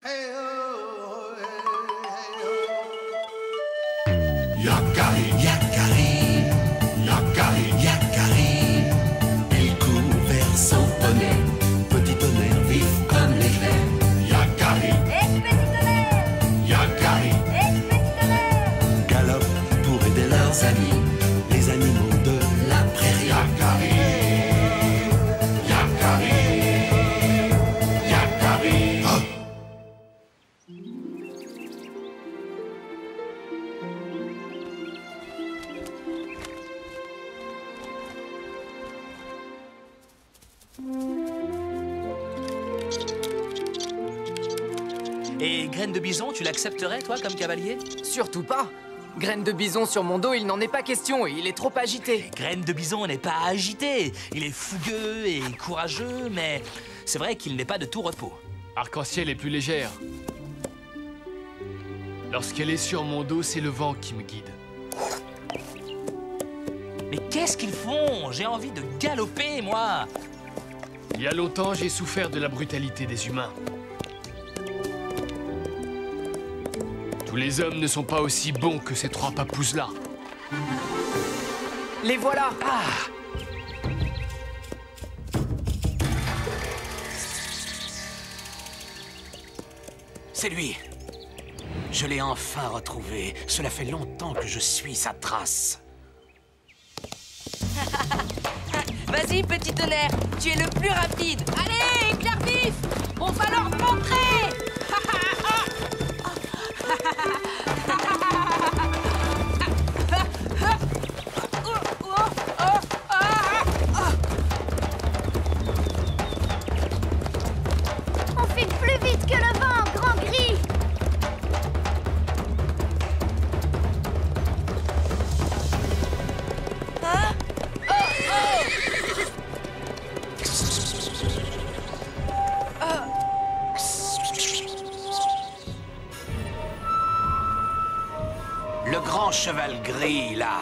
Yakarim, Yakarim, Yakarim, Yakarim. Il court vers son poney, petit tonnerre vif comme l'éclair. Yakarim, Petit tonnerre, Yakarim, petit tonnerre. galope pour aider leurs amis, les animaux de la prairie. Yakarim, Yakarim, Yakarim. Oh. Et Graine de Bison, tu l'accepterais, toi, comme cavalier? Surtout pas. Graine de bison sur mon dos, il n'en est pas question, il est trop agité. Graine de Bison n'est pas agité. Il est fougueux et courageux, mais c'est vrai qu'il n'est pas de tout repos. Arc-en-ciel est plus légère. Lorsqu'elle est sur mon dos, c'est le vent qui me guide. Mais qu'est-ce qu'ils font? J'ai envie de galoper, moi. Il y a longtemps, j'ai souffert de la brutalité des humains. Tous les hommes ne sont pas aussi bons que ces trois papouses-là. Les voilà. C'est lui. Je l'ai enfin retrouvé. Cela fait longtemps que je suis sa trace. Vas-y, petit tonnerre, tu es le plus rapide. Allez, éclair vif, on va leur montrer. On file plus vite que le vent, grand gris. Le grand cheval gris, là.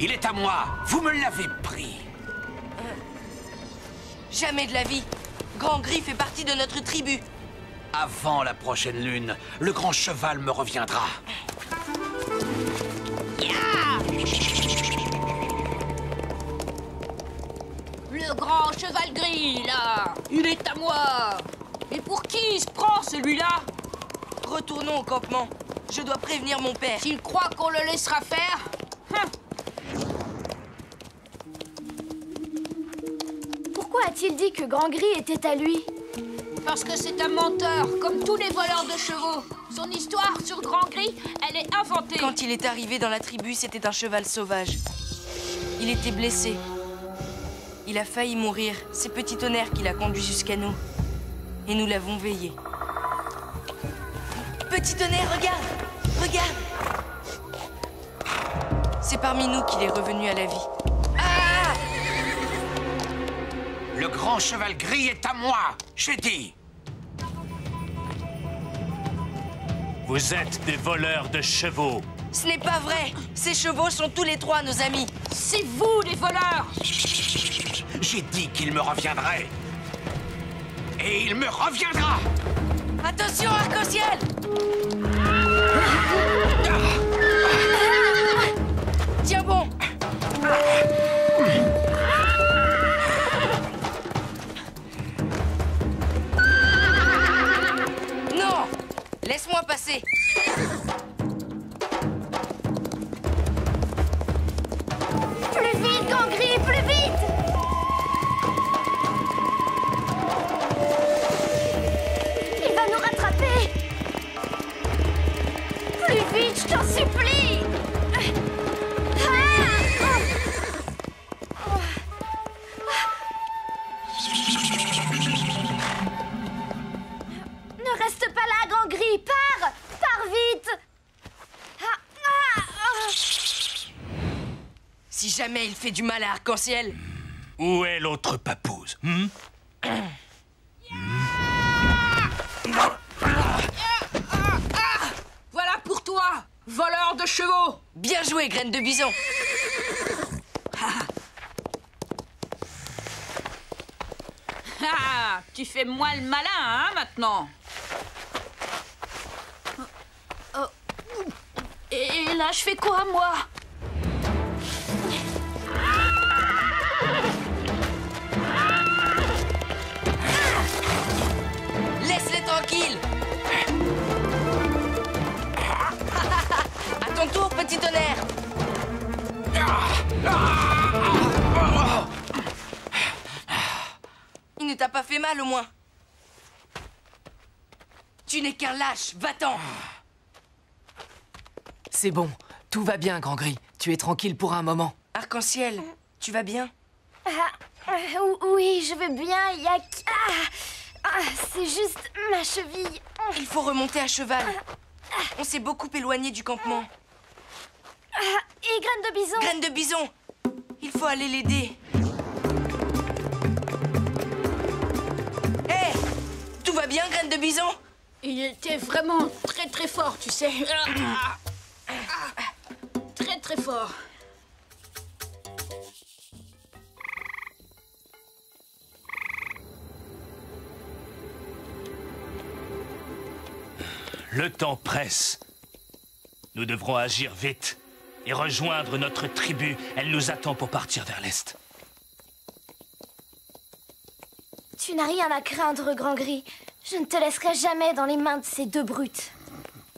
Il est à moi. Vous me l'avez pris. Jamais de la vie. Grand Gris fait partie de notre tribu. Avant la prochaine lune, le grand cheval me reviendra. Le grand cheval gris, là, il est à moi. Et pour qui il se prend, celui-là? Retournons au campement. Je dois prévenir mon père. S'il croit qu'on le laissera faire... Pourquoi a-t-il dit que Grand Gris était à lui? Parce que c'est un menteur, comme tous les voleurs de chevaux. Son histoire sur Grand Gris, elle est inventée. Quand il est arrivé dans la tribu, c'était un cheval sauvage. Il était blessé. Il a failli mourir. C'est Petit Tonnerre qui l'a conduit jusqu'à nous. Et nous l'avons veillé. Petit Tonnerre, regarde! Regarde! C'est parmi nous qu'il est revenu à la vie. Ah! Le grand cheval gris est à moi, j'ai dit. Vous êtes des voleurs de chevaux. Ce n'est pas vrai! Ces chevaux sont tous les trois nos amis. C'est vous, les voleurs! J'ai dit qu'il me reviendrait. Et il me reviendra. Attention, arc-en-ciel! Tiens bon! Non! Laisse-moi passer! Plus vite, Grand Gris, plus vite! Il va nous rattraper! Plus vite, je t'en supplie! Ne reste pas là, Grand Gris! Pars! Pars vite! Si jamais il fait du mal à arc-en-ciel, Où est l'autre papouze? voilà pour toi, voleur de chevaux! Bien joué, Graine de Bison! Ah, tu fais moins le malin, hein, maintenant? là, je fais quoi, moi? Laisse-les tranquilles. À ton tour, petit tonnerre. Il ne t'a pas fait mal, au moins. Tu n'es qu'un lâche, va-t'en. C'est bon, tout va bien, Grand Gris. Tu es tranquille pour un moment. Arc-en-ciel, tu vas bien? Oui, je vais bien. Il y a... c'est juste ma cheville. Il faut remonter à cheval. On s'est beaucoup éloigné du campement. Et Graine de Bison? Graine de Bison! Il faut aller l'aider. Hé! Tout va bien, Graine de Bison? Il était vraiment très très fort, tu sais. Très très fort. Le temps presse. Nous devrons agir vite et rejoindre notre tribu. Elle nous attend pour partir vers l'est. Tu n'as rien à craindre, Grand Gris. Je ne te laisserai jamais dans les mains de ces deux brutes.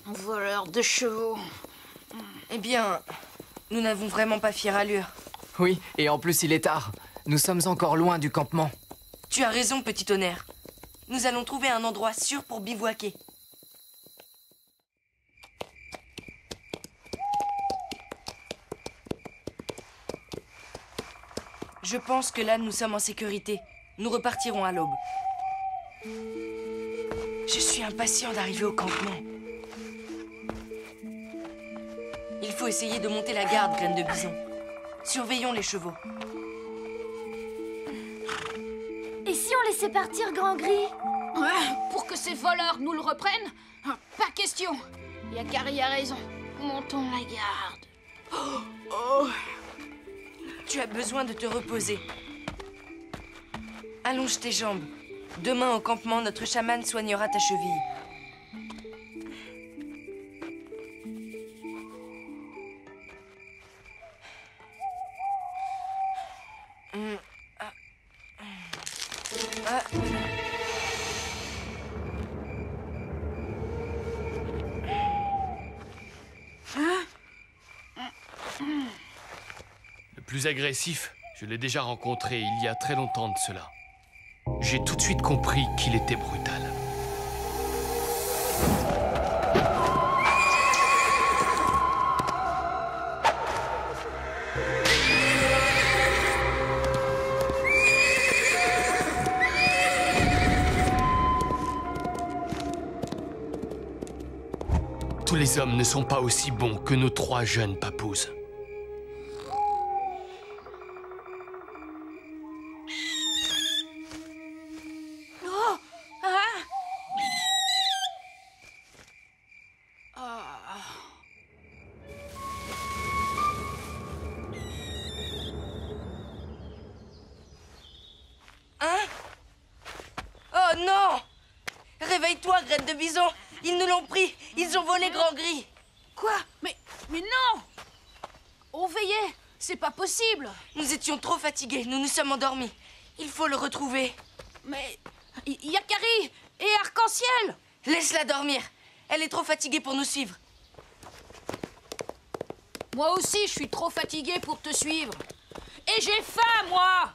Voleur de chevaux. Eh bien, nous n'avons vraiment pas fière allure. Oui, et en plus il est tard. Nous sommes encore loin du campement. Tu as raison, petit tonnerre. Nous allons trouver un endroit sûr pour bivouaquer. Je pense que là, nous sommes en sécurité. Nous repartirons à l'aube. Je suis impatient d'arriver au campement. Il faut essayer de monter la garde, Graine de Bison. Surveillons les chevaux. Et si on laissait partir Grand Gris? Ouais, pour que ces voleurs nous le reprennent? Pas question. Yakari a raison. Montons la garde. Tu as besoin de te reposer. Allonge tes jambes. Demain au campement, notre chaman soignera ta cheville. Le plus agressif, je l'ai déjà rencontré il y a très longtemps de cela. J'ai tout de suite compris qu'il était brutal. Tous les hommes ne sont pas aussi bons que nos trois jeunes papouses. Oh non! Réveille-toi, Graine de Bison! Ils nous l'ont pris! Ils ont volé Grand Gris! Quoi? Mais non! On veillait! C'est pas possible! Nous étions trop fatigués, nous nous sommes endormis. Il faut le retrouver. Mais... Yakari et Arc-en-ciel! Laisse-la dormir. Elle est trop fatiguée pour nous suivre. Moi aussi, je suis trop fatiguée pour te suivre. Et j'ai faim, moi!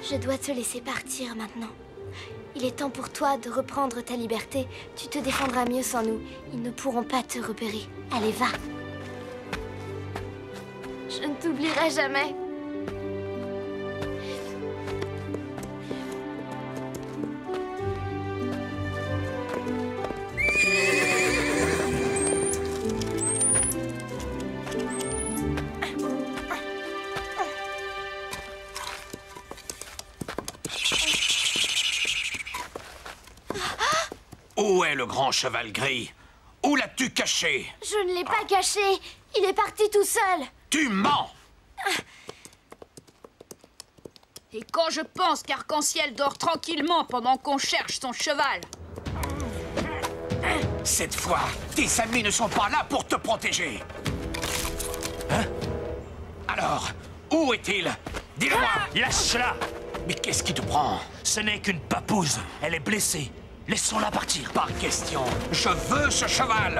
Je dois te laisser partir maintenant. Il est temps pour toi de reprendre ta liberté. Tu te défendras mieux sans nous. Ils ne pourront pas te repérer. Allez, va. Je ne t'oublierai jamais. Où est le grand cheval gris? Où l'as-tu caché? Je ne l'ai pas caché. Il est parti tout seul. Tu mens! Et quand je pense qu'Arc-en-Ciel dort tranquillement pendant qu'on cherche son cheval... Cette fois, tes amis ne sont pas là pour te protéger. Hein? Alors, où est-il? Dis-le-moi! Lâche-la! Mais qu'est-ce qui te prend? Ce n'est qu'une papouse. Elle est blessée. Laissons-la partir. Par question, je veux ce cheval!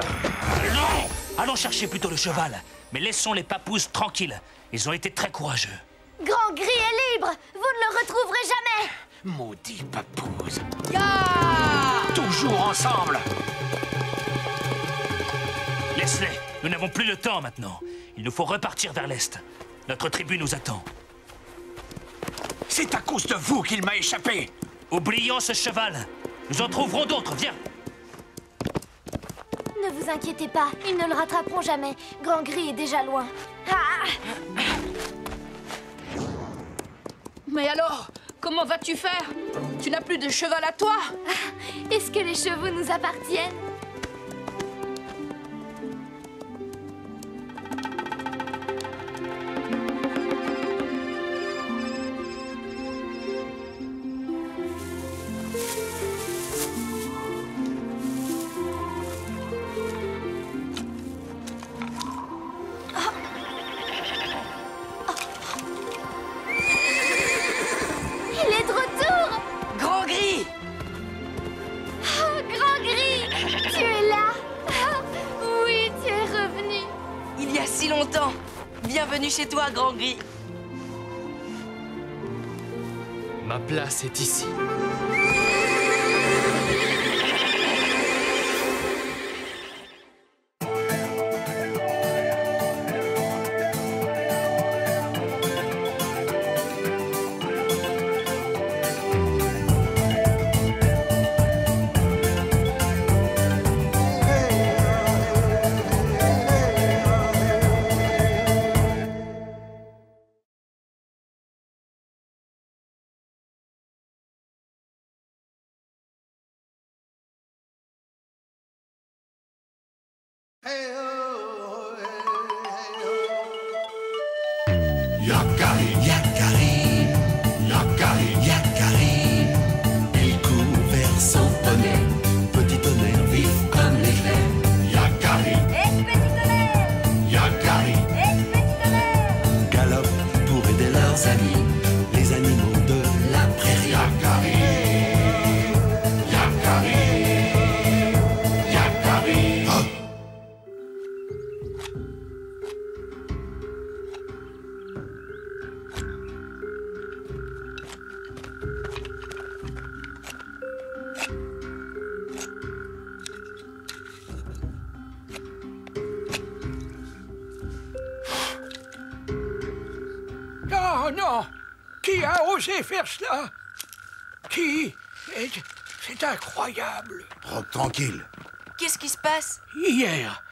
Non! Allons chercher plutôt le cheval. Mais laissons les papouses tranquilles. Ils ont été très courageux. Grand Gris est libre! Vous ne le retrouverez jamais! Maudit papouze! Ya! Toujours ensemble! Laisse-les. Nous n'avons plus le temps maintenant. Il nous faut repartir vers l'est. Notre tribu nous attend. C'est à cause de vous qu'il m'a échappé! Oublions ce cheval. Nous en trouverons d'autres. Viens. Ne vous inquiétez pas, ils ne le rattraperont jamais. Grand Gris est déjà loin. Ah! Mais alors, comment vas-tu faire? Tu n'as plus de cheval à toi? Est-ce que les chevaux nous appartiennent? Il est de retour! Grand Gris! Oh, Grand Gris! Tu es là! Ah, oui, tu es revenu! Il y a si longtemps! Bienvenue chez toi, Grand Gris! Ma place est ici. Yakarim, Yakarim, Yakarim, Yakarim. Il court vers son poney, petit tonnerre vif comme l'éclair. Yakarim, Petit tonnerre! Yakarim, Petit tonnerre! galope pour aider leurs amis, les animaux de la prairie. Yakarim, Yakarim, Yakarim. Oh. Non, non! Qui a osé faire cela? Qui? C'est incroyable. Rock tranquille. Qu'est-ce qui se passe? Hier,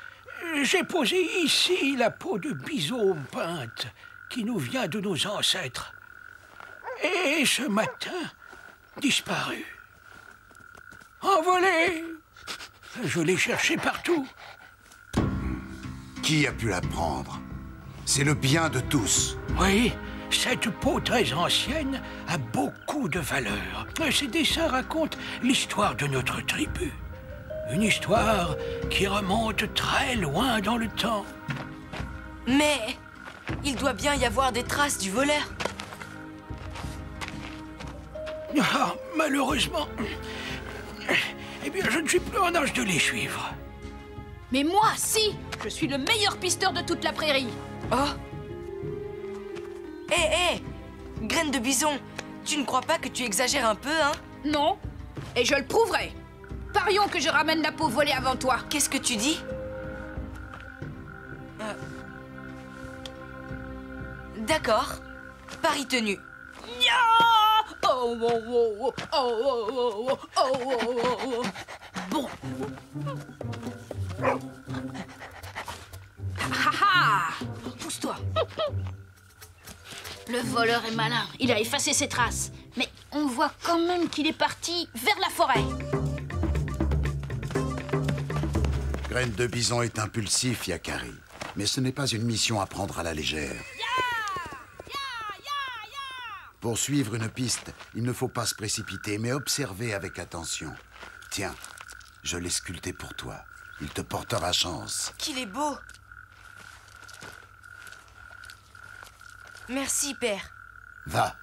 j'ai posé ici la peau de bison peinte qui nous vient de nos ancêtres. Et ce matin, disparu. Envolé. Je l'ai cherché partout. Qui a pu la prendre? C'est le bien de tous. Oui, cette peau très ancienne a beaucoup de valeur. Ces dessins racontent l'histoire de notre tribu. Une histoire qui remonte très loin dans le temps. Mais il doit bien y avoir des traces du voleur. Ah, malheureusement, eh bien, je ne suis plus en âge de les suivre. Mais moi, si! Je suis le meilleur pisteur de toute la prairie. Oh! Hé, Graine de bison, tu ne crois pas que tu exagères un peu, hein? Non, et je le prouverai. Parions que je ramène la peau volée avant toi. Qu'est-ce que tu dis? D'accord. Pari tenu. Ya! Oh, oh, oh, oh, oh, oh, oh, oh, oh, oh. Bon. Ah ah! Pousse-toi. Le voleur est malin. Il a effacé ses traces. Mais on voit quand même qu'il est parti vers la forêt. Graine de bison est impulsif, Yakari. Mais ce n'est pas une mission à prendre à la légère. Pour suivre une piste, il ne faut pas se précipiter, mais observer avec attention. Tiens, je l'ai sculpté pour toi. Il te portera chance. Qu'il est beau! Merci, père. Va.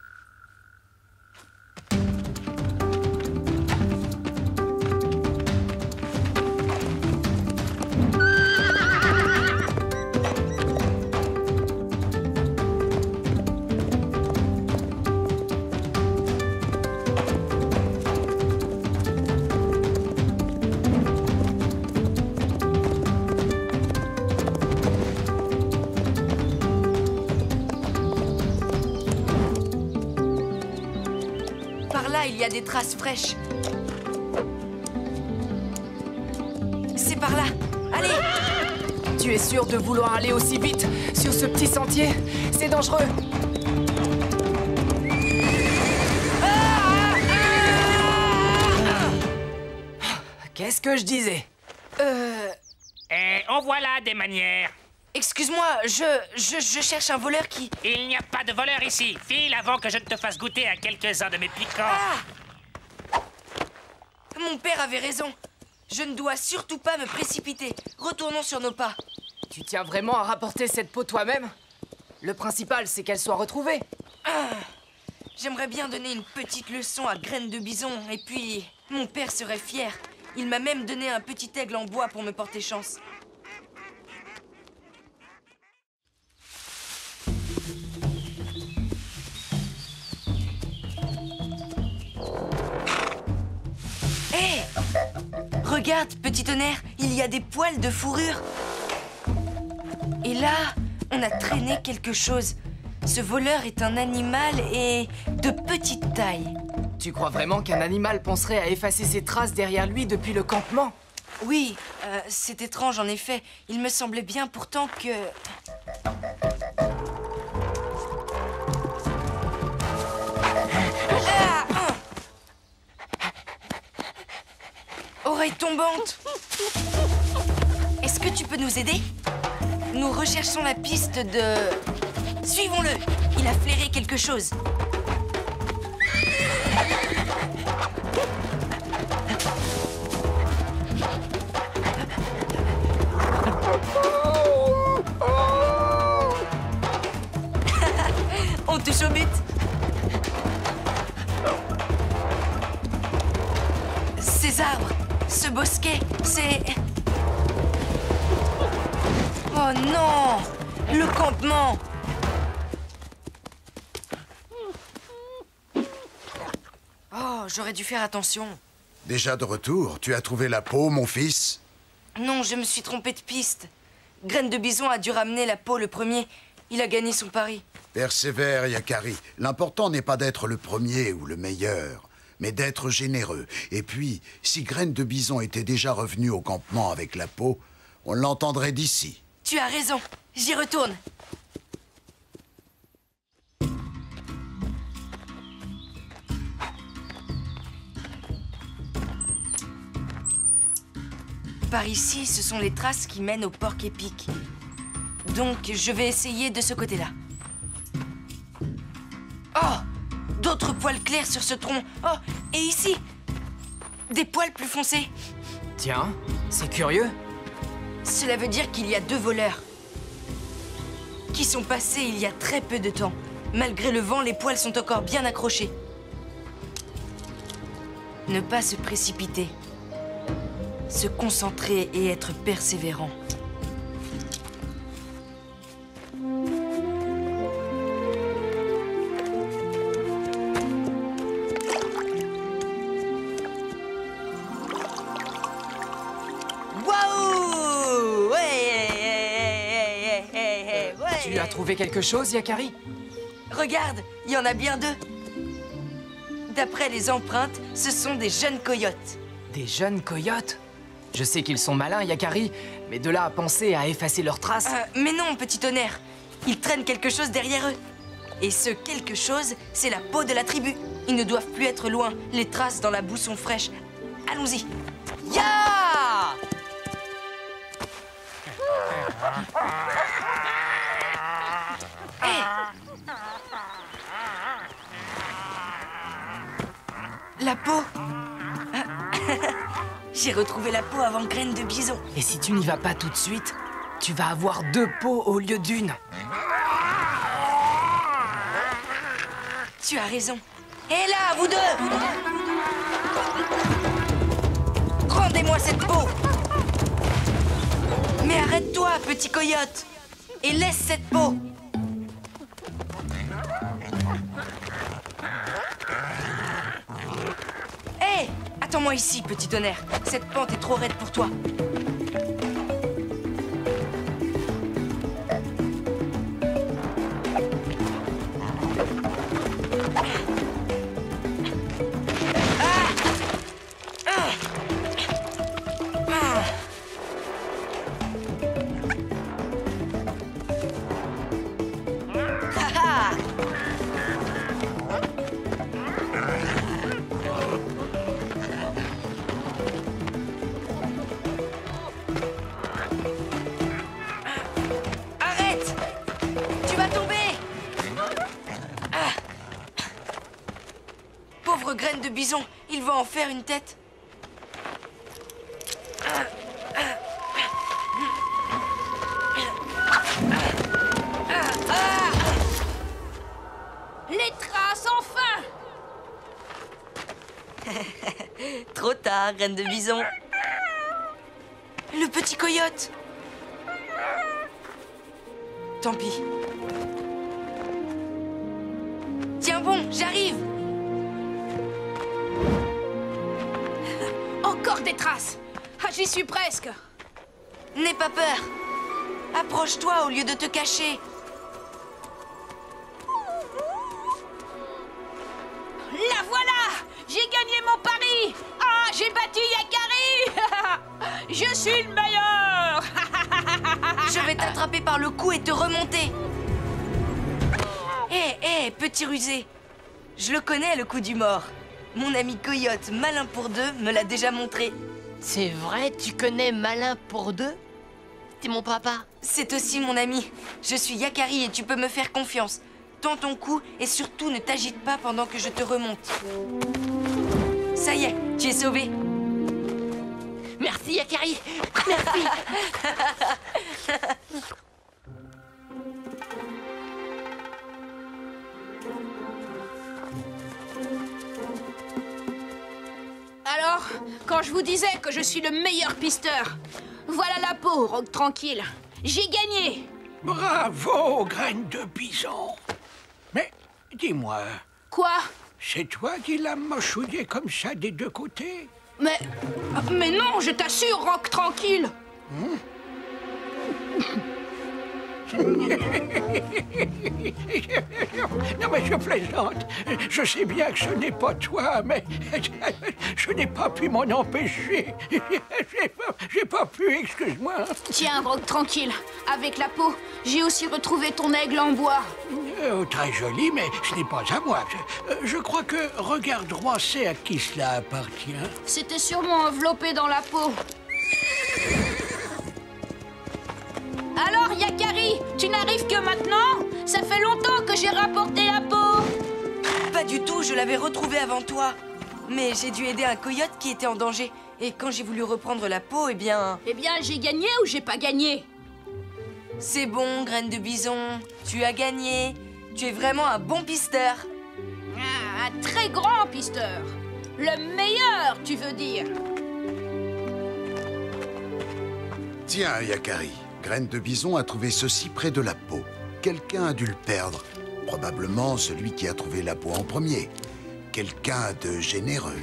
Il y a des traces fraîches. C'est par là. Allez! Tu es sûr de vouloir aller aussi vite sur ce petit sentier? C'est dangereux. Qu'est-ce que je disais? Et en voilà des manières. Excuse-moi, je cherche un voleur qui... Il n'y a pas de voleur ici. File avant que je ne te fasse goûter à quelques-uns de mes piquants. Ah! Mon père avait raison. Je ne dois surtout pas me précipiter. Retournons sur nos pas. Tu tiens vraiment à rapporter cette peau toi-même? Le principal, c'est qu'elle soit retrouvée. J'aimerais bien donner une petite leçon à Graine de Bison, et puis mon père serait fier. Il m'a même donné un petit aigle en bois pour me porter chance. Hé! Regarde, petit tonnerre, il y a des poils de fourrure. Et là, on a traîné quelque chose. Ce voleur est un animal et de petite taille. Tu crois vraiment qu'un animal penserait à effacer ses traces derrière lui depuis le campement? Oui, c'est étrange en effet. Il me semblait bien pourtant que... Oreille tombante! Est-ce que tu peux nous aider? Nous recherchons la piste de... Suivons-le! Il a flairé quelque chose. On touche au but. Ces arbres, ce bosquet, c'est... Oh non! Le campement! Oh, j'aurais dû faire attention. Déjà de retour, tu as trouvé la peau, mon fils? Non, je me suis trompé de piste. Graine de Bison a dû ramener la peau le premier. Il a gagné son pari. Persévère, Yakari. L'important n'est pas d'être le premier ou le meilleur, mais d'être généreux. Et puis, si Graine de Bison était déjà revenu au campement avec la peau, on l'entendrait d'ici. Tu as raison. J'y retourne. Par ici, ce sont les traces qui mènent au porc épic. Donc, je vais essayer de ce côté-là. Oh! D'autres poils clairs sur ce tronc. Oh! Et ici! Des poils plus foncés. Tiens, c'est curieux. Cela veut dire qu'il y a deux voleurs qui sont passés il y a très peu de temps. Malgré le vent, les poils sont encore bien accrochés. Ne pas se précipiter. Se concentrer et être persévérant. Waouh! Tu as trouvé quelque chose, Yakari? Regarde, il y en a bien deux. D'après les empreintes, ce sont des jeunes coyotes. Des jeunes coyotes? Je sais qu'ils sont malins, Yakari, mais de là à penser à effacer leurs traces... Mais non, petit tonnerre. Ils traînent quelque chose derrière eux. Et ce quelque chose, c'est la peau de la tribu. Ils ne doivent plus être loin. Les traces dans la boue sont fraîches. Allons-y. Ya! La peau. J'ai retrouvé la peau avant Graine de Bison. Et si tu n'y vas pas tout de suite, tu vas avoir 2 peaux au lieu d'1. Tu as raison. Et là, vous deux! Rendez-moi cette peau! Mais arrête-toi, petit coyote! Et laisse cette peau! Hé! Attends-moi ici, petit tonnerre. Cette pente est trop raide pour toi. Arrête! Tu vas tomber! Pauvre Graine de Bison, il va en faire une tête. Les traces, enfin! Trop tard, Graine de Bison. Le petit coyote. Tant pis. Tiens bon, j'arrive. Encore des traces! Ah, j'y suis presque! N'aie pas peur. Approche-toi au lieu de te cacher. La voilà! J'ai gagné mon pari! Ah, j'ai battu Yakari! Je suis le meilleur! Je vais t'attraper par le cou et te remonter. Hé, petit rusé. Je le connais, le coup du mort. Mon ami Coyote, malin pour deux, me l'a déjà montré. C'est vrai, tu connais Malin pour deux? T'es mon papa. C'est aussi mon ami. Je suis Yakari et tu peux me faire confiance. Tends ton cou et surtout ne t'agite pas pendant que je te remonte. Ça y est, tu es sauvé. Merci, Yakari. Merci. Alors, quand je vous disais que je suis le meilleur pisteur, voilà la peau, Rogue Tranquille. J'ai gagné! Bravo, Graine de Bison. Mais dis-moi, Quoi? c'est toi qui l'as mâchouillé comme ça des deux côtés? Mais non, je t'assure, Rogue Tranquille! Non, mais je plaisante. Je sais bien que ce n'est pas toi, mais je n'ai pas pu m'en empêcher. J'ai pas pu, excuse-moi. Tiens, Rogue Tranquille, avec la peau, j'ai aussi retrouvé ton aigle en bois. Très joli, mais ce n'est pas à moi. Je crois que Regard Droit sait à qui cela appartient. C'était sûrement enveloppé dans la peau. Alors, Yakari, tu n'arrives que maintenant? Ça fait longtemps que j'ai rapporté la peau. Pas du tout, je l'avais retrouvée avant toi. Mais j'ai dû aider un coyote qui était en danger. Et quand j'ai voulu reprendre la peau, eh bien... Eh bien, j'ai gagné ou j'ai pas gagné? C'est bon, Graine de Bison. Tu as gagné. Tu es vraiment un bon pisteur. Ah, un très grand pisteur. Le meilleur, tu veux dire? Tiens, Yakari, Graine de Bison a trouvé ceci près de la peau. Quelqu'un a dû le perdre. Probablement celui qui a trouvé la peau en premier. Quelqu'un de généreux.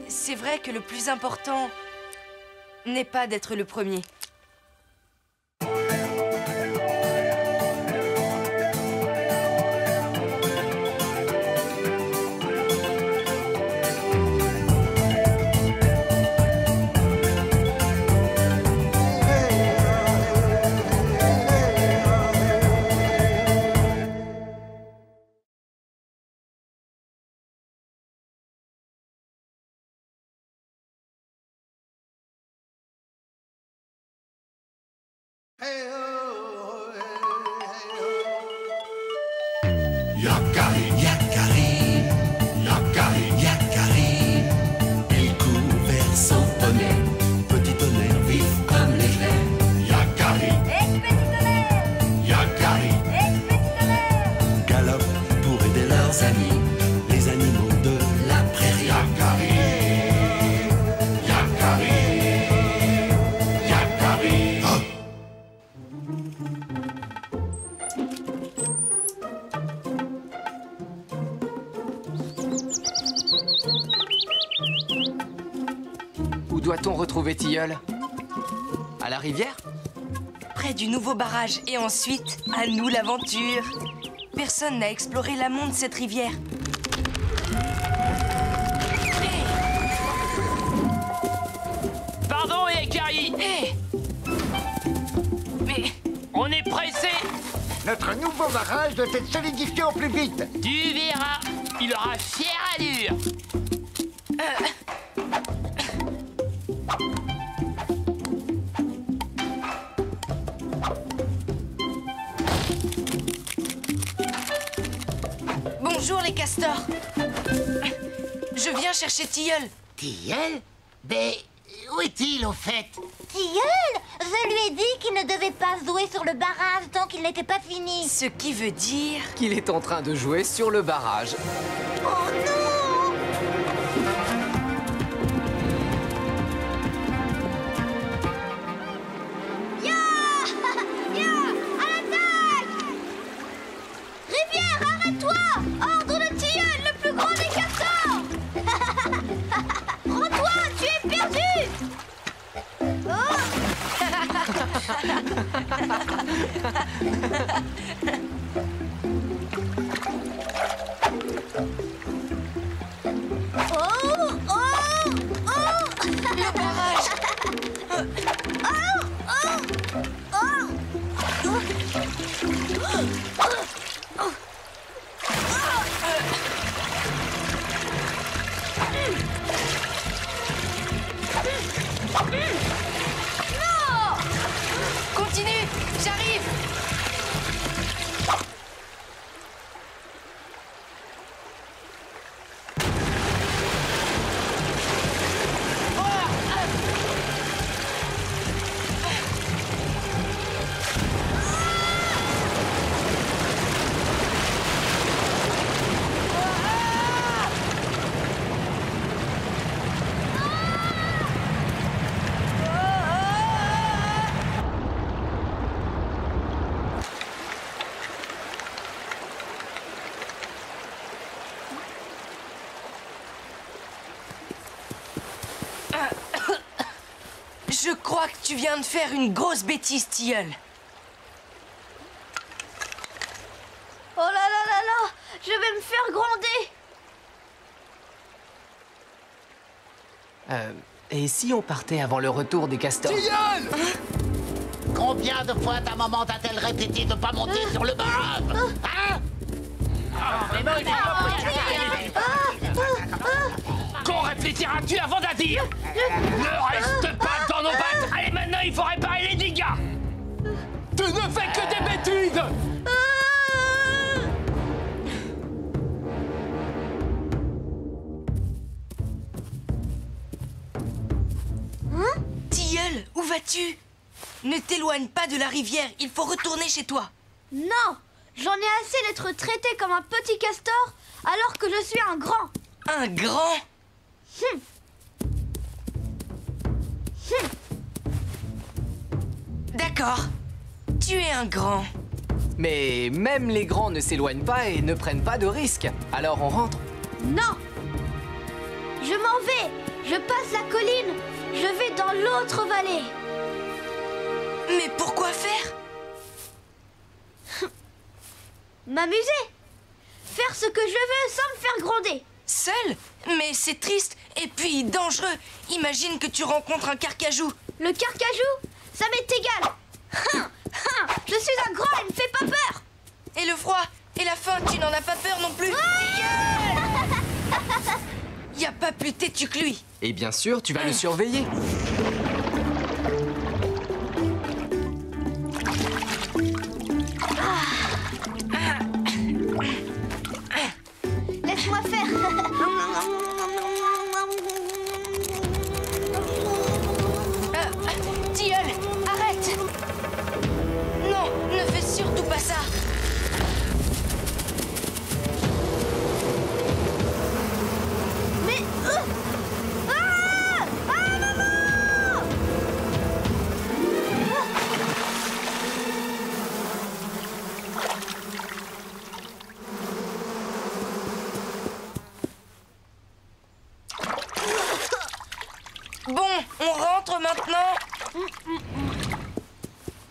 C'est vrai que le plus important n'est pas d'être le premier. Yakari, Yakari, Yakari, Yakari. Il court vers son poney, petit tonnerre vif comme l'éclair. Yakari, petit tonnerre, Yakari, petit tonnerre. Galope pour aider leurs amis, les animaux de la prairie. Yakari, Yakari, Yakari. Oh. Où doit-on retrouver Tilleul? À la rivière? Près du nouveau barrage. Et ensuite, à nous l'aventure. Personne n'a exploré l'amont de cette rivière. Pardon, Yakari. Mais... On est pressé. Notre nouveau barrage doit être solidifié au plus vite. Tu verras. Il aura fière allure. Bonjour les castors. Je viens chercher Tilleul. Tilleul? Mais où est-il au fait? Tilleul? Je lui ai dit qu'il ne devait pas jouer sur le barrage tant qu'il n'était pas fini. Ce qui veut dire... Qu'il est en train de jouer sur le barrage. Oh non! Ya! Ya! À l'attaque! Rivière, arrête-toi! Ordre de Tilleul, le plus grand des castors! Rends-toi, tu es perdu! Le barrage. Non! Continue, j'arrive. Je crois que tu viens de faire une grosse bêtise, Tilleul. Oh là là là là! Je vais me faire gronder! Et si on partait avant le retour des castors? Tilleul! Combien de fois ta maman t'a-t-elle répété de pas monter sur le barrage? Hein? Qu'on réfléchira-tu avant d'agir? Ne reste pas dans nos pattes. Allez, maintenant, il faut réparer les dégâts. Tu ne fais que des bêtises. Tilleul, où vas-tu? Ne t'éloigne pas de la rivière, il faut retourner chez toi. Non! J'en ai assez d'être traité comme un petit castor alors que je suis un grand. Un grand? D'accord. Tu es un grand. Mais même les grands ne s'éloignent pas et ne prennent pas de risques. Alors on rentre? Non! Je m'en vais! Je passe la colline! Je vais dans l'autre vallée! Mais pourquoi faire? M'amuser! Faire ce que je veux sans me faire gronder! Seul? Mais c'est triste et puis dangereux. Imagine que tu rencontres un carcajou. Le carcajou? Ça m'est égal! Je suis un grand et ne fais pas peur! Et le froid? Et la faim? Tu n'en as pas peur non plus? Y a pas plus têtu que lui. Et bien sûr, tu vas le surveiller.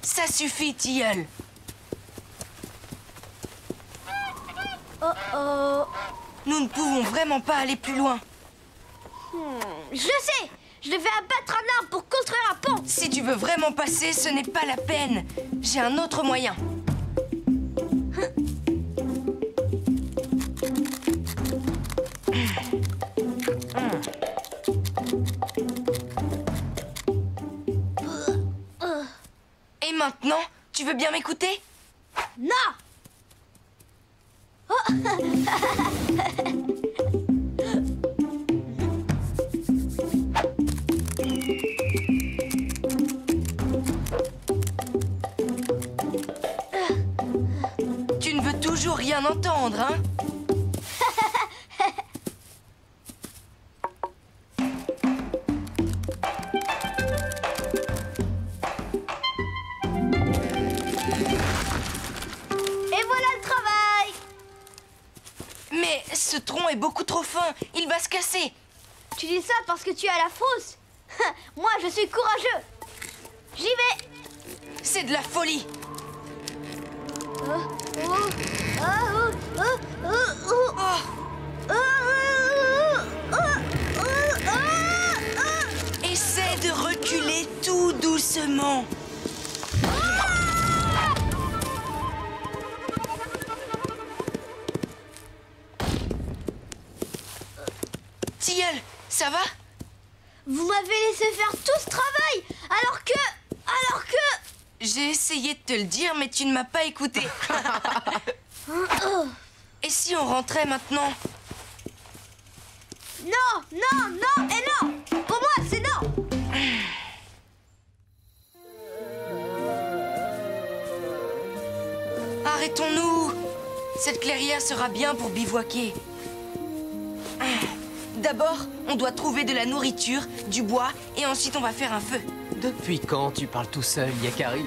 Ça suffit, Tilleul. Oh oh. Nous ne pouvons vraiment pas aller plus loin. Je sais. Je devais abattre un arbre pour construire un pont. Si tu veux vraiment passer, ce n'est pas la peine. J'ai un autre moyen. Et maintenant, tu veux bien m'écouter? Non. Tu ne veux toujours rien entendre, hein? Mais ce tronc est beaucoup trop fin, il va se casser. Tu dis ça parce que tu as la frousse. Moi, je suis courageux. J'y vais. C'est de la folie. Essaie de reculer tout doucement. Tilleul, ça va? Vous m'avez laissé faire tout ce travail, alors que... J'ai essayé de te le dire, mais tu ne m'as pas écouté. Et si on rentrait maintenant? Non, non, non et non. Pour moi, c'est non. Arrêtons-nous. Cette clairière sera bien pour bivouaquer. D'abord, on doit trouver de la nourriture, du bois, et ensuite on va faire un feu. Depuis quand tu parles tout seul, Yakari?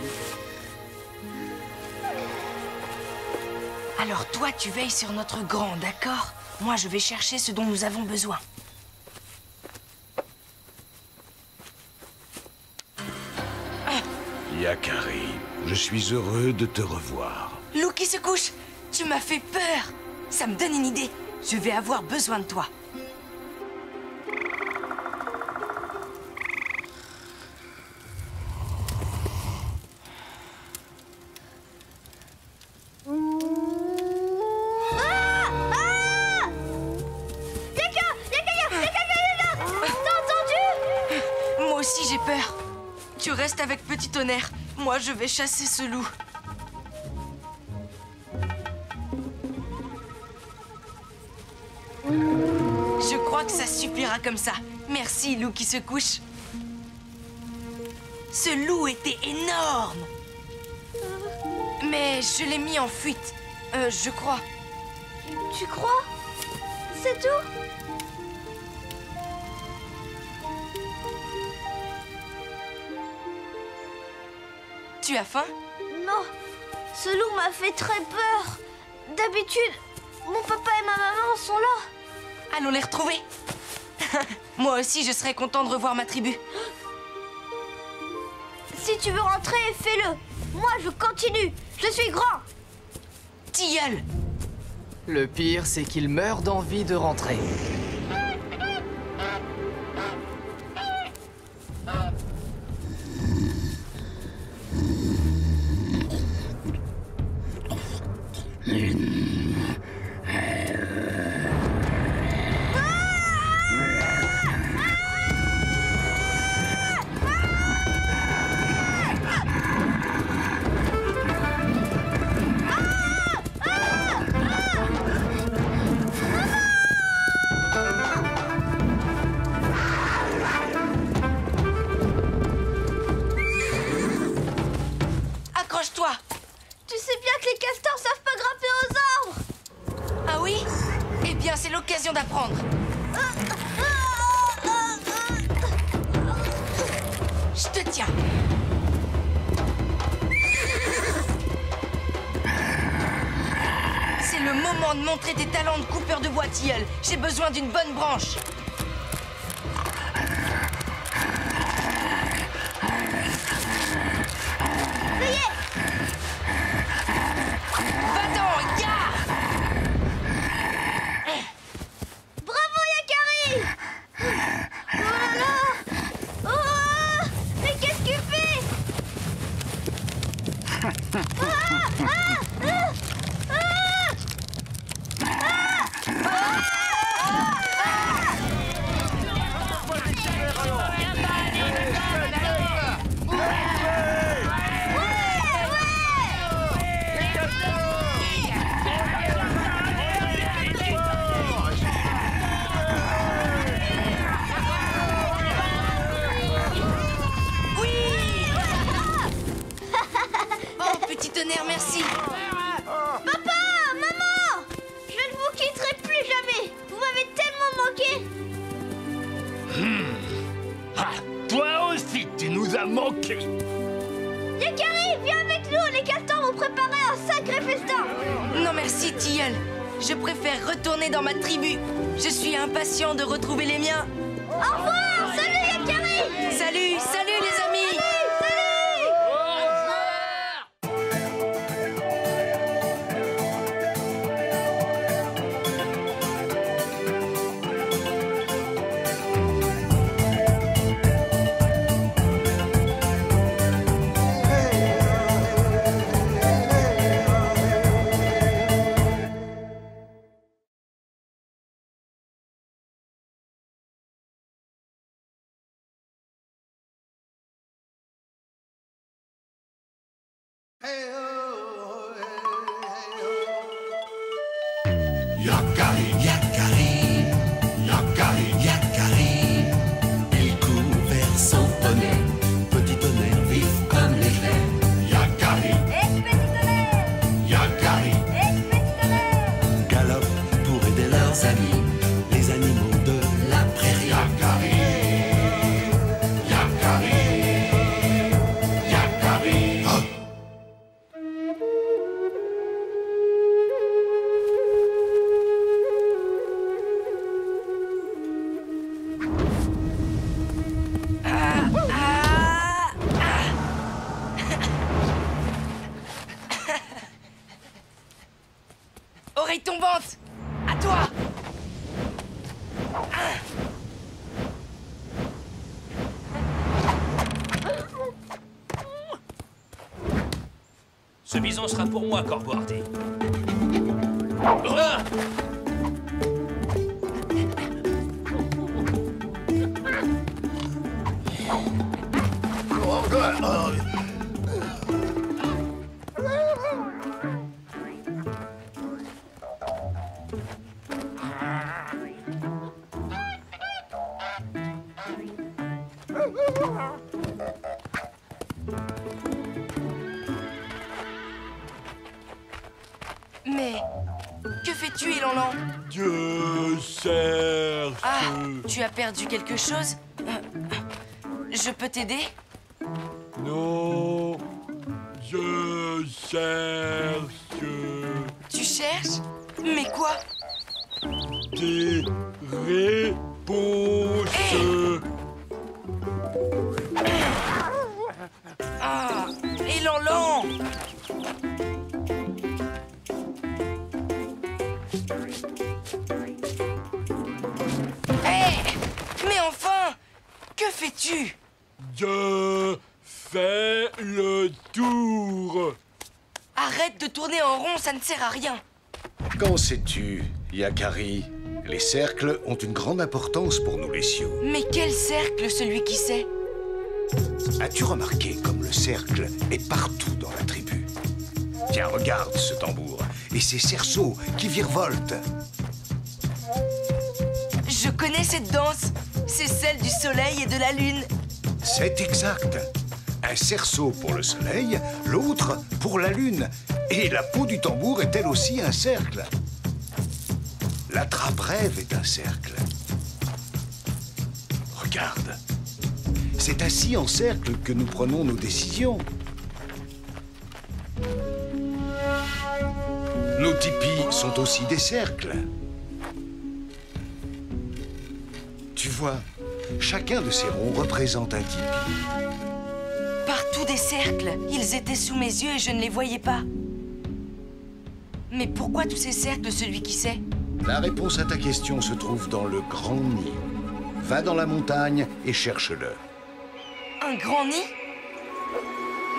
Alors toi, tu veilles sur notre grand, d'accord? Moi, je vais chercher ce dont nous avons besoin. Yakari, je suis heureux de te revoir. Loup qui se couche, tu m'as fait peur. Ça me donne une idée. Je vais avoir besoin de toi. J'ai peur. Tu restes avec Petit Tonnerre. Moi, je vais chasser ce loup. Je crois que ça suffira comme ça. Merci, loup qui se couche. Ce loup était énorme. Mais je l'ai mis en fuite. Je crois. Tu crois? C'est tout? Tu as faim? Non, ce loup m'a fait très peur. D'habitude, mon papa et ma maman sont là. Allons les retrouver. Moi aussi, je serais content de revoir ma tribu. Si tu veux rentrer, fais-le. Moi, je continue. Je suis grand. Tilleul. Le pire, c'est qu'il meurt d'envie de rentrer. Accroche-toi. Tu sais bien que les castors savent pas grimper aux arbres. Ah oui? Eh bien, c'est l'occasion d'apprendre. Je te tiens. C'est le moment de montrer tes talents de coupeur de bois, Tilleul. J'ai besoin d'une bonne branche. Ça y Tonnerre, merci. Papa, maman, je ne vous quitterai plus jamais. Vous m'avez tellement manqué. Ah, toi aussi, tu nous as manqué. Yakari, viens avec nous. Les castors vont préparer un sacré festin. Non merci, Tilleul. Je préfère retourner dans ma tribu. Je suis impatient de retrouver les miens. Au revoir. Salut, Yakari. Salut, salut les amis. Yakari, Yakari, Yakari, Yakari, il court vers son poney, petit tonnerre vif comme l'éclair. Yakari, petit tonnerre, Yakari, petit tonnerre, galope pour aider leurs amis, les animaux de la prairie. Yakari, Yakari, Yakari. Oh. Oreille tombante. À toi. Ce bison sera pour moi, Corbeau Ardé. Mais que fais-tu, Élanlan? Je cherche. Ah, tu as perdu quelque chose? Je peux t'aider? Non, je cherche. Tu cherches? Mais quoi? Des réponses. Ah, Élanlan! Mais enfin! Que fais-tu? Je fais le tour. Arrête de tourner en rond, ça ne sert à rien. Qu'en sais-tu, Yakari? Les cercles ont une grande importance pour nous, les Sioux. Mais quel cercle, celui qui sait? As-tu remarqué comme le cercle est partout dans la tribu? Tiens, regarde ce tambour et ces cerceaux qui virevoltent. Je connais cette danse. C'est celle du soleil et de la lune. C'est exact. Un cerceau pour le soleil, l'autre pour la lune. Et la peau du tambour est elle aussi un cercle. La trappe-rêve est un cercle. Regarde. C'est assis en cercle que nous prenons nos décisions. Nos tipis sont aussi des cercles. Tu vois, chacun de ces ronds représente un tipi. Partout des cercles. Ils étaient sous mes yeux et je ne les voyais pas. Mais pourquoi tous ces cercles, celui qui sait? La réponse à ta question se trouve dans le grand nid. Va dans la montagne et cherche-le. Un grand nid?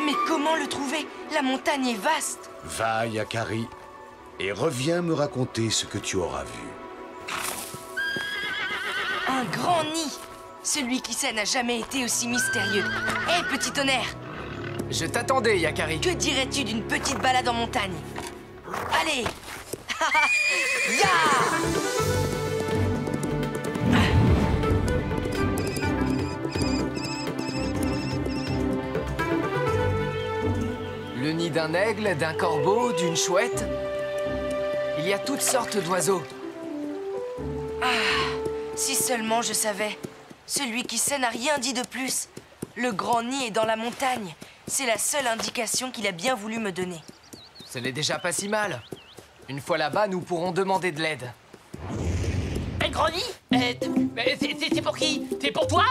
Mais comment le trouver? La montagne est vaste. Va, Yakari, et reviens me raconter ce que tu auras vu. Un grand nid. Celui qui sait n'a jamais été aussi mystérieux. Hé, petit tonnerre! Je t'attendais, Yakari. Que dirais-tu d'une petite balade en montagne? Allez! Ya! Le nid d'un aigle, d'un corbeau, d'une chouette. Il y a toutes sortes d'oiseaux. Ah, si seulement je savais. Celui qui sait n'a rien dit de plus. Le grand nid est dans la montagne. C'est la seule indication qu'il a bien voulu me donner. Ce n'est déjà pas si mal. Une fois là-bas, nous pourrons demander de l'aide. Un grand nid? C'est pour qui? C'est pour toi?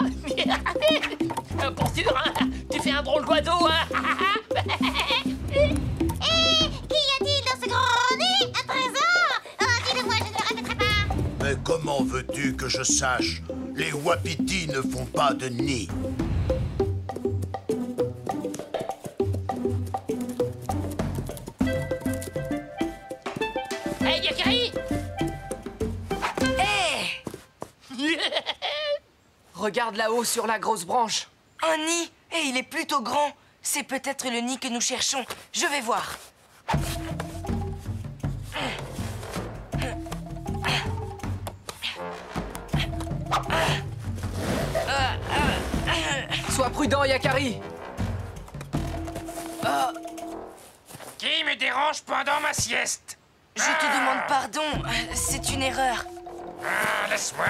Pour sûr, hein? Tu fais un drôle d'oiseau, hein? Qu'y a-t-il dans ce grand nid? Un trésor? Oh, dis-le-moi, je ne le répéterai pas. Mais comment veux-tu que je sache? Les wapitis ne font pas de nid. Hey, Yakari! Hé! Regarde là-haut sur la grosse branche. Un nid? Et il est plutôt grand. C'est peut-être le nid que nous cherchons. Je vais voir. Sois prudent, Yakari. Qui me dérange pendant ma sieste? Je te demande pardon. C'est une erreur. Ah, laisse-moi.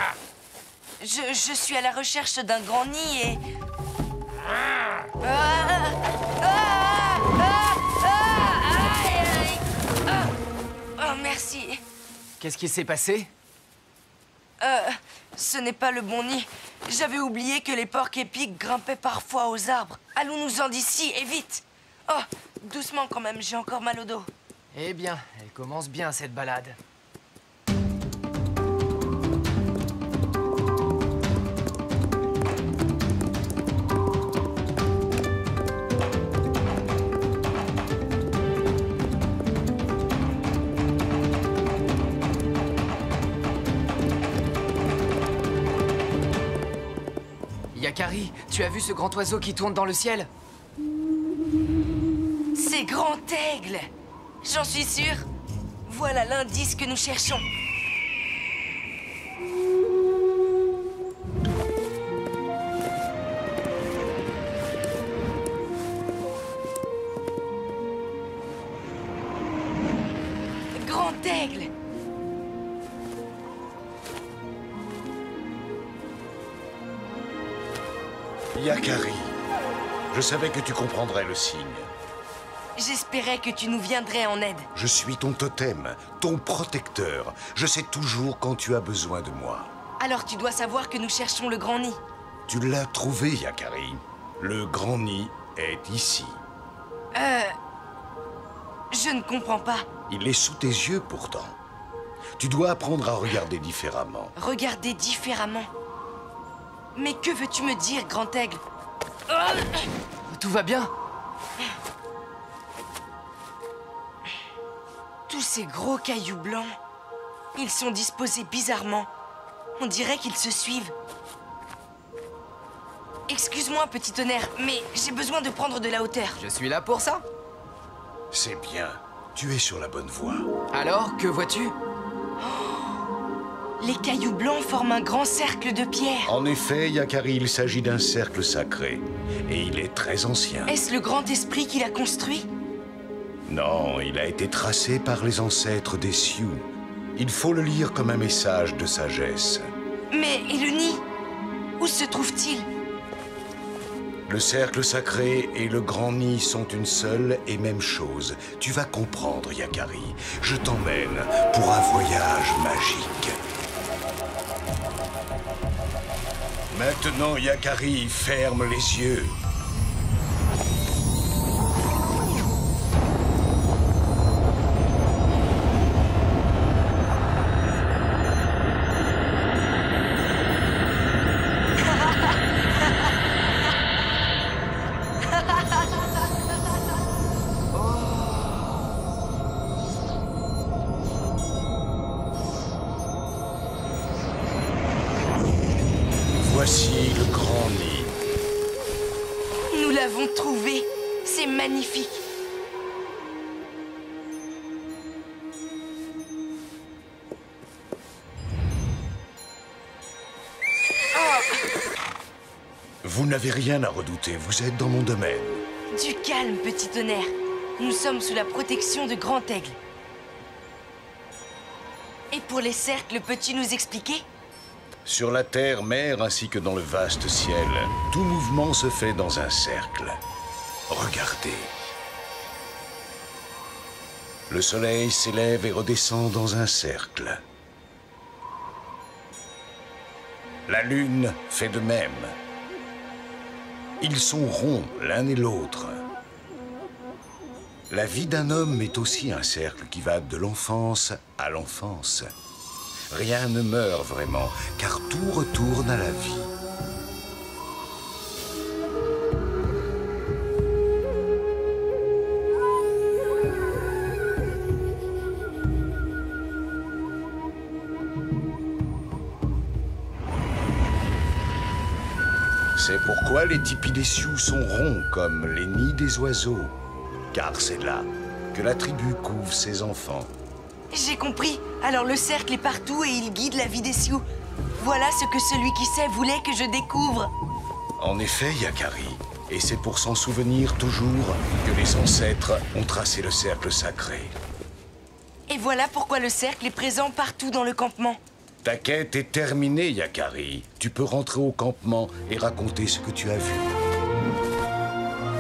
Je suis à la recherche d'un grand nid et... Oh, merci. Qu'est-ce qui s'est passé? Ce n'est pas le bon nid. J'avais oublié que les porcs épics grimpaient parfois aux arbres. Allons-nous-en d'ici, et vite. Oh, doucement quand même, j'ai encore mal au dos. Eh bien, elle commence bien cette balade. Yakari, tu as vu ce grand oiseau qui tourne dans le ciel? C'est Grand Aigle. J'en suis sûre. Voilà l'indice que nous cherchons. Grand Aigle. Yakari, je savais que tu comprendrais le signe. J'espérais que tu nous viendrais en aide. Je suis ton totem, ton protecteur. Je sais toujours quand tu as besoin de moi. Alors tu dois savoir que nous cherchons le grand nid. Tu l'as trouvé, Yakari. Le grand nid est ici. Je ne comprends pas. Il est sous tes yeux pourtant. Tu dois apprendre à regarder différemment. Regarder différemment. Mais que veux-tu me dire, Grand Aigle? Tout va bien? Tous ces gros cailloux blancs, ils sont disposés bizarrement. On dirait qu'ils se suivent. Excuse-moi, petit tonnerre, mais j'ai besoin de prendre de la hauteur. Je suis là pour ça. C'est bien. Tu es sur la bonne voie. Alors, que vois-tu? Les cailloux blancs forment un grand cercle de pierre. En effet, Yakari, il s'agit d'un cercle sacré. Et il est très ancien. Est-ce le grand esprit qui l'a construit? Non, il a été tracé par les ancêtres des Sioux. Il faut le lire comme un message de sagesse. Mais et le nid? Où se trouve-t-il? Le cercle sacré et le grand nid sont une seule et même chose. Tu vas comprendre, Yakari. Je t'emmène pour un voyage magique. Maintenant, Yakari, ferme les yeux. Voici le grand nid. Nous l'avons trouvé. C'est magnifique. Vous n'avez rien à redouter, vous êtes dans mon domaine. Du calme, petit tonnerre. Nous sommes sous la protection de Grand Aigle. Et pour les cercles, peux-tu nous expliquer? Sur la terre, mer, ainsi que dans le vaste ciel, tout mouvement se fait dans un cercle. Regardez. Le soleil s'élève et redescend dans un cercle. La lune fait de même. Ils sont ronds l'un et l'autre. La vie d'un homme est aussi un cercle qui va de l'enfance à l'enfance. Rien ne meurt vraiment, car tout retourne à la vie. C'est pourquoi les tipis des Sioux sont ronds comme les nids des oiseaux. Car c'est là que la tribu couve ses enfants. J'ai compris. Alors le cercle est partout et il guide la vie des Sioux. Voilà ce que celui qui sait voulait que je découvre. En effet, Yakari. Et c'est pour s'en souvenir toujours que les ancêtres ont tracé le cercle sacré. Et voilà pourquoi le cercle est présent partout dans le campement. Ta quête est terminée, Yakari. Tu peux rentrer au campement et raconter ce que tu as vu.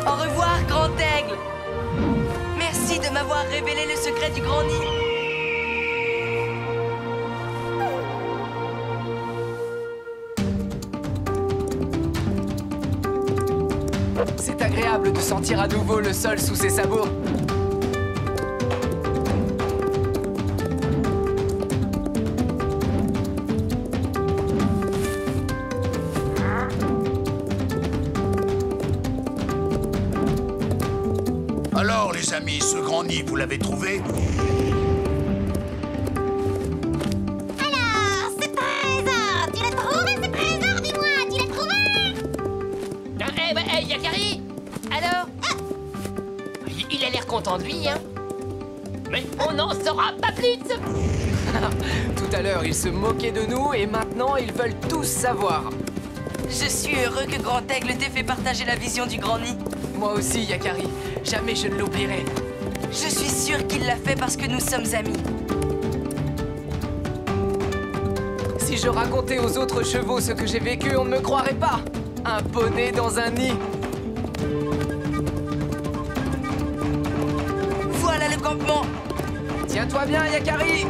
Au revoir, Grand Aigle. Merci de m'avoir révélé le secret du Grand Nid. C'est agréable de sentir à nouveau le sol sous ses sabots. Alors, les amis, ce grand nid, vous l'avez trouvé? Alors, ce trésor, tu l'as trouvé, ce trésor, dis-moi, tu l'as trouvé? Hey, Yakari. Alors il a l'air content de lui, hein. Mais on n'en saura pas plus. Tout à l'heure, ils se moquaient de nous et maintenant, ils veulent tous savoir. Je suis heureux que Grand Aigle t'ait fait partager la vision du Grand Nid. Moi aussi, Yakari. Jamais je ne l'oublierai. Je suis sûre qu'il l'a fait parce que nous sommes amis. Si je racontais aux autres chevaux ce que j'ai vécu, on ne me croirait pas. Un poney dans un nid. Voilà le campement. Tiens-toi bien, Yakari.